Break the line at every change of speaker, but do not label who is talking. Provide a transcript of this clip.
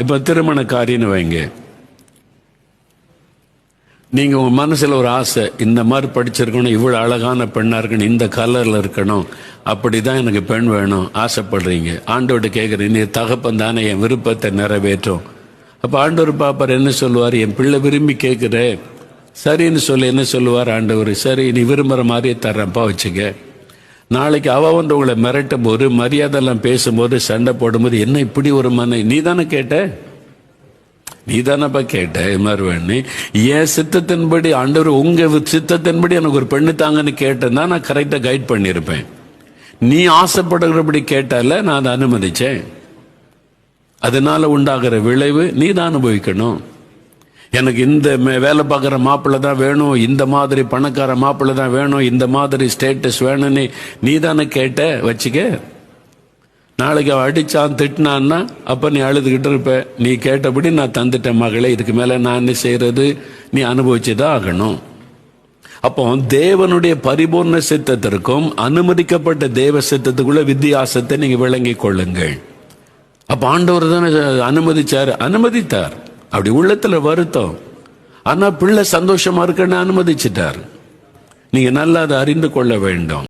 இப்போ திருமண காரியன்னு வைங்க, நீங்கள் உங்கள் மனசில் ஒரு ஆசை, இந்த மாதிரி படிச்சிருக்கணும், இவ்வளோ அழகான பெண்ணாக இருக்கணும், இந்த கலரில் இருக்கணும், அப்படி தான் எனக்கு பெண் வேணும் ஆசைப்படுறீங்க. ஆண்டவர்கிட்ட கேட்குறீங்க, நீ தகப்பன் தானே என் விருப்பத்தை நிறைவேற்றும். அப்போ ஆண்டவர் பாப்பார், என்ன சொல்லுவார்? என் பிள்ளை விரும்பி கேட்குற, சரின்னு சொல்லி என்ன சொல்லுவார் ஆண்டவர்? சரி, நீ விரும்புகிற மாதிரியே தர்றேன்ப்பா, வச்சுக்க. நாளைக்கு வந்து உங்களை மிரட்டும் போது, மரியாதைலாம் பேசும்போது, சண்டை போடும்போது, என்ன இப்படி ஒரு நீ தானே கேட்ட, நீ தானப்பா கேட்ட இது மாதிரி வேணு, என் சித்தத்தின்படி ஆண்டவர் உங்க சித்தத்தின்படி எனக்கு ஒரு பெண்ணு தாங்கன்னு கேட்டேன்னா நான் கரெக்டா கைட் பண்ணியிருப்பேன். நீ ஆசைப்படுகிறபடி கேட்டால நான் அதை அனுமதிச்சேன். அதனால உண்டாகிற விளைவு நீ தான் அனுபவிக்கணும். எனக்கு இந்த வேலை பார்க்குற மாப்பிள்ளை தான் வேணும், இந்த மாதிரி பணக்கார மாப்பிள்ளை தான் வேணும், இந்த மாதிரி ஸ்டேட்டஸ் வேணும்னு நீ தானே கேட்ட, வச்சுக்க. நாளைக்கு அவன் அடித்தான் திட்டினான்னா அப்போ நீ அழுதுகிட்டு இருப்ப, நீ கேட்டபடி நான் தந்துட்டேன் மகளே, இதுக்கு மேலே நான் என்ன செய்கிறது, நீ அனுபவிச்சு தான் ஆகணும். அப்போ தேவனுடைய பரிபூர்ண சித்தத்திற்கும் அனுமதிக்கப்பட்ட தேவ சித்தத்துக்குள்ள வித்தியாசத்தை நீங்கள் விளங்கி கொள்ளுங்கள். அப்போ ஆண்டவர் தானே அனுமதித்தார். அப்படி உள்ளத்தில் வருத்தம், ஆனால் பிள்ளை சந்தோஷமா இருக்குன்னு அனுமதிச்சிட்டார். நீங்கள் நல்லா அதை அறிந்து கொள்ள வேண்டும்.